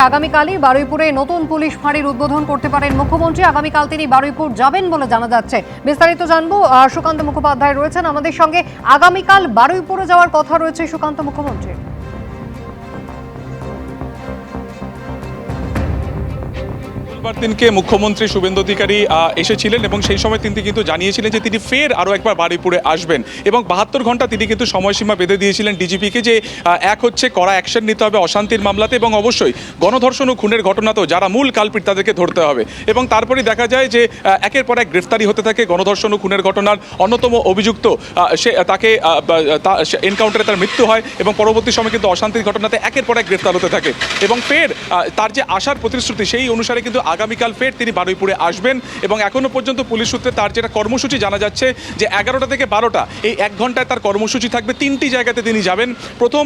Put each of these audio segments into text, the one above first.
আগামীকালই বারুইপুরে নতুন পুলিশ ফাঁড়ির উদ্বোধন করতে পারেন মুখ্যমন্ত্রী। আগামীকাল তিনি বারুইপুর যাবেন বলে জানা যাচ্ছে। বিস্তারিত জানবো, সুকান্ত মুখোপাধ্যায় রয়েছেন আমাদের সঙ্গে। আগামীকাল বারুইপুরে যাওয়ার কথা রয়েছে সুকান্ত মুখ্যমন্ত্রী। দিনকে মুখ্যমন্ত্রী শুভেন্দু অধিকারী এসেছিলেন এবং সেই সময় তিনি কিন্তু জানিয়েছিলেন যে তিনি ফের আরও একবার বারুইপুরে আসবেন এবং 72 ঘন্টা তিনি কিন্তু সময়সীমা বেঁধে দিয়েছিলেন ডিজিপিকে যে এক হচ্ছে কড়া অ্যাকশন নিতে হবে অশান্তির মামলাতে এবং অবশ্যই গণধর্ষণ ও খুনের ঘটনাতেও যারা মূল কালপিট তাদেরকে ধরতে হবে। এবং তারপরেই দেখা যায় যে একের পর এক গ্রেফতারি হতে থাকে। গণধর্ষণ ও খুনের ঘটনার অন্যতম অভিযুক্ত সে তাকে এনকাউন্টারে তার মৃত্যু হয় এবং পরবর্তী সময় কিন্তু অশান্তির ঘটনাতে একের পর এক গ্রেফতার হতে থাকে এবং ফের তার যে আসার প্রতিশ্রুতি সেই অনুসারে কিন্তু আগামীকাল ফের তিনি বারুইপুরে আসবেন। এবং এখনো পর্যন্ত পুলিশ সূত্রে তার যেটা কর্মসূচি জানা যাচ্ছে যে 11টা থেকে 12টা এই 1 ঘন্টায় তার কর্মসূচি থাকবে। 3টি জায়গাতে তিনি যাবেন। প্রথম,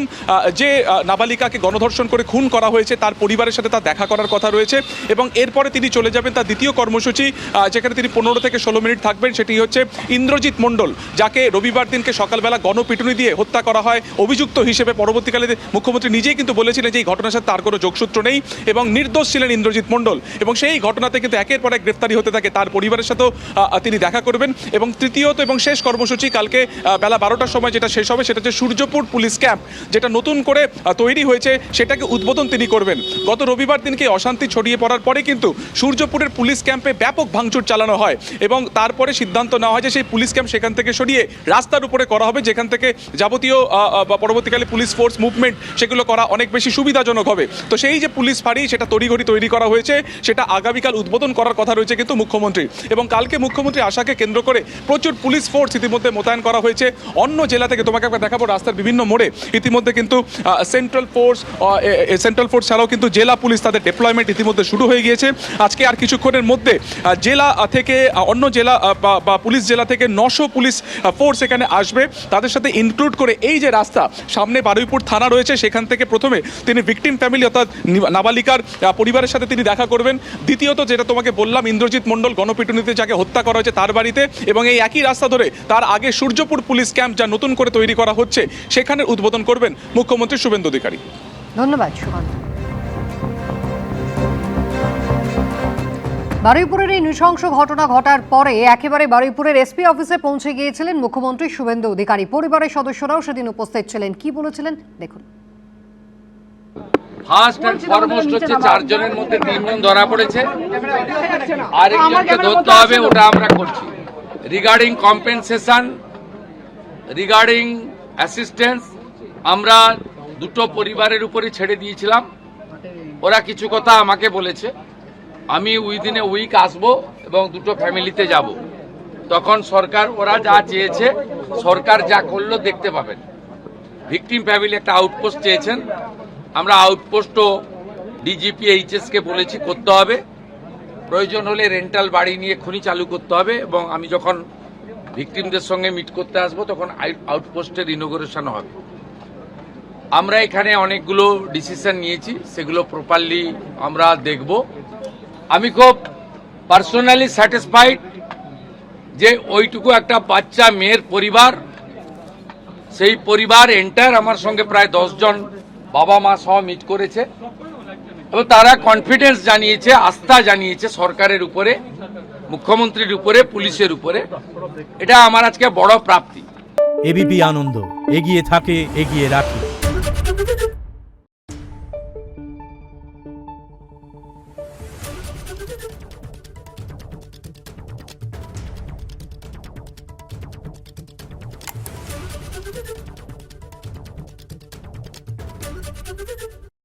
যে নাবালিকাকে গণধর্ষণ করে খুন করা হয়েছে তার পরিবারের সাথে তার দেখা করার কথা রয়েছে এবং এরপরে তিনি চলে যাবেন তার দ্বিতীয় কর্মসূচি, যেখানে তিনি 15 থেকে 16 মিনিট থাকবেন। সেটি হচ্ছে ইন্দ্রজিৎ মণ্ডল, যাকে রবিবার দিনকে সকালবেলা গণপিটুনি দিয়ে হত্যা করা হয় অভিযুক্ত হিসেবে। পরবর্তীকালে মুখ্যমন্ত্রী নিজেই কিন্তু বলেছিলেন যে এই ঘটনার সাথে তার কোনো যোগসূত্র নেই এবং নির্দোষ ছিলেন ইন্দ্রজিৎ মণ্ডল এবং সেই ঘটনাতে কিন্তু একের পর এক গ্রেফতারি হতে থাকে। তার পরিবারের সাথেও তিনি দেখা করবেন। এবং তৃতীয়ত এবং শেষ কর্মসূচি কালকে বেলা 12টার সময় যেটা শেষ হবে সেটা হচ্ছে সূর্যপুর পুলিশ ক্যাম্প, যেটা নতুন করে তৈরি হয়েছে সেটাকে উদ্বোধন তিনি করবেন। গত রবিবার দিনকে অশান্তি ছড়িয়ে পড়ার পরে কিন্তু সূর্যপুরের পুলিশ ক্যাম্পে ব্যাপক ভাঙচুর চালানো হয় এবং তারপরে সিদ্ধান্ত নেওয়া হয় যে সেই পুলিশ ক্যাম্প সেখান থেকে সরিয়ে রাস্তার উপরে করা হবে, যেখান থেকে যাবতীয় পরবর্তীকালে পুলিশ ফোর্স মুভমেন্ট সেগুলো করা অনেক বেশি সুবিধাজনক হবে। তো সেই যে পুলিশ ফাঁড়ি সেটা তড়িঘড়ি তৈরি করা হয়েছে, সেটা আগামীকাল উদ্বোধন করার কথা রয়েছে কিন্তু মুখ্যমন্ত্রী। এবং কালকে মুখ্যমন্ত্রী আশাকে কেন্দ্র করে প্রচুর পুলিশ ফোর্স ইতিমধ্যে মোতায়েন করা হয়েছে অন্য জেলা থেকে। তোমাকে একবার দেখাবো রাস্তার বিভিন্ন মোড়ে ইতিমধ্যে কিন্তু সেন্ট্রাল ফোর্স ছাড়াও কিন্তু জেলা পুলিশ তাদের ডেপ্লয়মেন্ট ইতিমধ্যে শুরু হয়ে গিয়েছে। আজকে আর কিছুক্ষণের মধ্যে জেলা থেকে অন্য জেলা বা পুলিশ জেলা থেকে 900 পুলিশ ফোর্স এখানে আসবে। তাদের সাথে ইনক্লুড করে এই যে রাস্তা সামনে বারুইপুর থানা রয়েছে সেখান থেকে প্রথমে তিনি ভিকটিম ফ্যামিলি অর্থাৎ নাবালিকার পরিবারের সাথে তিনি দেখা করবেন। দ্বিতীয়ত যেটা তোমাকে বললাম, ইন্দ্রজিৎ মণ্ডল গণপিটুনিতে যাকে হত্যা করা হয়েছে তার বাড়িতে এবং এই একই রাস্তা ধরে তার আগে সূর্যপুর পুলিশ ক্যাম্প যা নতুন করে তৈরি করা হচ্ছে সেখানে উদ্বোধন করবেন মুখ্যমন্ত্রী শুভেন্দু অধিকারী। ধন্যবাদ সুকান্ত। বারুইপুরের এই নৃশংস ঘটনা ঘটার পরে একেবারে বারুইপুরের এসপি অফিসে পৌঁছে গিয়েছিলেন মুখ্যমন্ত্রী শুভেন্দু অধিকারী। পরিবারের সদস্যরাও সেদিন উপস্থিত ছিলেন। কি বলেছিলেন দেখুন। ফার্স্ট এন্ড ফরমোস্ট হচ্ছে 4 জনের মধ্যে 3 জন ধরা পড়েছে, আর একজনকে ধরতে হবে, ওটা আমরা করছি। রিগার্ডিং কম্পেনসেশন, রিগার্ডিং অ্যাসিস্ট্যান্স আমরা দুটো পরিবারের উপরে ছেড়ে দিয়েছিলাম। ওরা কিছু কথা আমাকে বলেছে, আমি উইদিন এ উইক আসবো এবং দুটো ফ্যামিলিতে যাব। তখন সরকার ওরা যা চেয়েছে সরকার যা করলো দেখতে পাবেন। ভিকটিম ফ্যামিলি একটা আউটপোস্ট চেয়েছেন, আমরা আউটপোস্টও ডিজিপি এইচএসকে বলেছি করতে হবে। প্রয়োজন হলে রেন্টাল বাড়ি নিয়ে খনি চালু করতে হবে এবং আমি যখন ভিকটিমদের সঙ্গে মিট করতে আসবো তখন আউটপোস্টের ইনোগ্রেশন হবে। আমরা এখানে অনেকগুলো ডিসিশন নিয়েছি, সেগুলো প্রপারলি আমরা দেখব। আমি খুব পার্সোনালি স্যাটিসফাইড যে ওইটুকু একটা বাচ্চা মেয়ের পরিবার, সেই পরিবার এন্টায়ার আমার সঙ্গে প্রায় 10 জন বাবা মা সহ মিট করেছে এবং তারা কনফিডেন্স জানিয়েছে, আস্থা জানিয়েছে সরকারের উপরে, মুখ্যমন্ত্রীর উপরে, পুলিশের উপরে। এটা আমার আজকে বড় প্রাপ্তি। এবিপি আনন্দ, এগিয়ে থাকে, এগিয়ে রাখে।